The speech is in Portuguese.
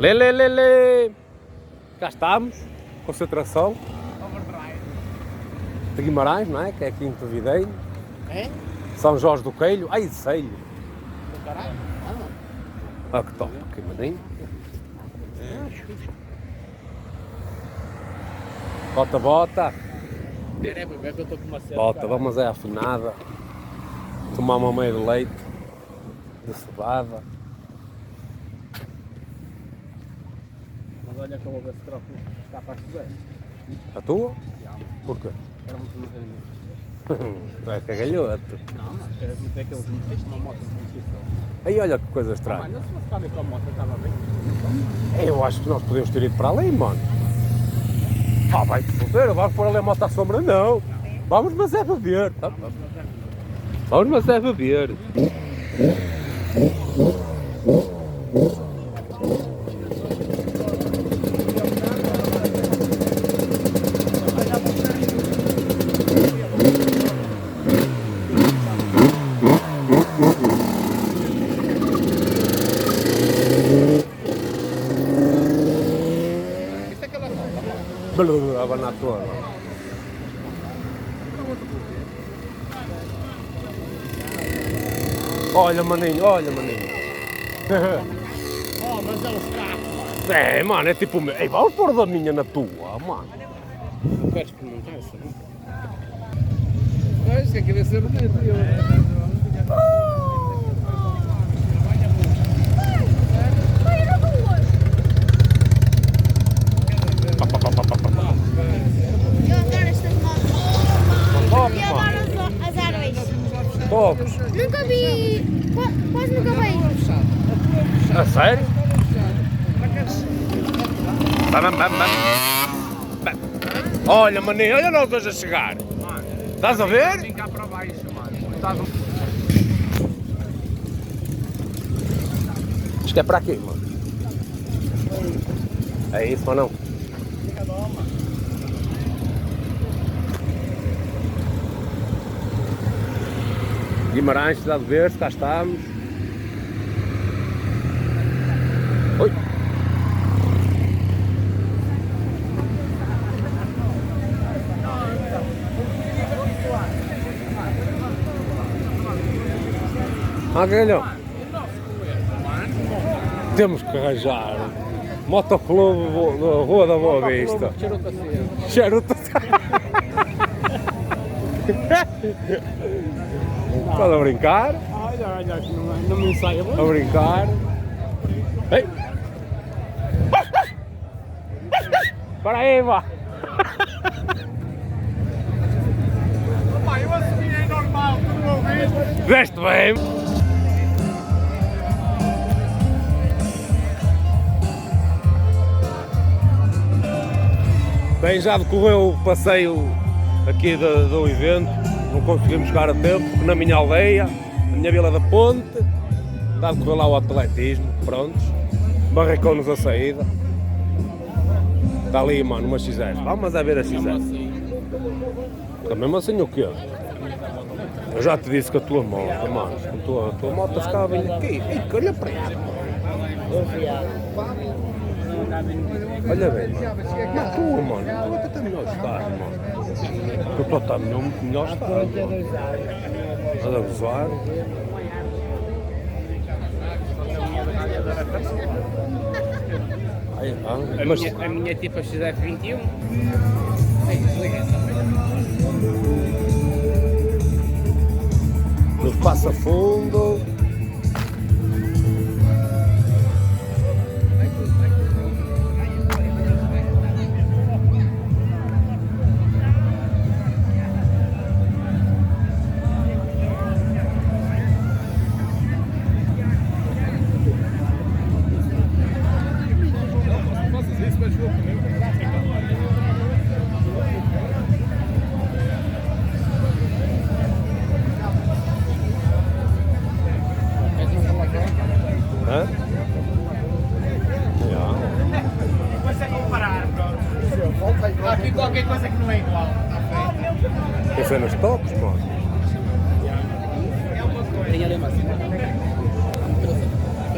Lê, lê, lê, lê. Cá estamos, concentração. De Guimarães, não é? Que é aqui em Montevideo. É? São Jorge do Coelho. Ai, sei. Do caralho? Ah, que top, que maninho. Bota, bota. Peraí, bebê, que eu estou com uma sede. Bota, vamos é afinada. Tomar uma meia de leite. De cevada. Mas olha que eu vou ver se troco cá para as coisas. A tua? Por quê? Era muito muito animado. Tu és cagalhoto. Não, não, quero meter aqueles motos, uma moto de competição. Aí olha que coisa Ah, estranha. mano, se fosse para ali com a moto, eu estava bem. Eu acho que nós podemos ter ido para ali, mano. Ah, vai-te foder, vamos pôr ali a moto à sombra, não. Vamos, mas é beber. Tá? Vamos, mas é beber. Isso é aquela moto. Abanar toda. Olha, maninho, olha, maninho. Oh, mas é os carros, mano. É, mano, é tipo... Ei, vamos pôr da minha na tua, mano. Não quero experimentar isso, não? Pois, que aquilo ia ser bonito. Eu adoro estas motos. Top, E mano. adoro as árvores. Tops. Nunca vi. Quase nunca vi. A sério? Bam, bam, bam, bam. Bam. Olha, maninho, olha nós dois a chegar. Estás a ver? Vem cá para baixo, mano. Acho que é para aqui, mano. É isso, ou não? Guimarães, Cidade Verde, cá estamos. Oi. Ah, galhão. Temos que arranjar motoclube da Rua da Boa Vista. Charuta. Estás a brincar? Olha, não me ensaia. A brincar. Ei! Para aí, vá! Pai, eu assumi aí normal, tu não ouviste? Veste bem! Bem, já decorreu o passeio aqui do evento, não conseguimos chegar a tempo, porque na minha aldeia, na minha Vila da Ponte, está a decorrer lá o atletismo, prontos, barricou-nos a saída. Está ali, mano, uma XS, vamos a ver a XS. Está mesmo assim o quê? Eu já te disse que a tua moto, mano, a tua moto ficava bem aqui, ei, olha para isso. Olha bem, mano. E a tua, mano? A tua está melhor estado, mano. A tua está melhor estado, mano. Estás a gozar? Ai, mas... A minha é tipo a XF21. Ei, desliga essa. Nos passa fundo. Hã? Você comparar, bro. Há aqui qualquer coisa que não é igual. Tem cenas tops, mano.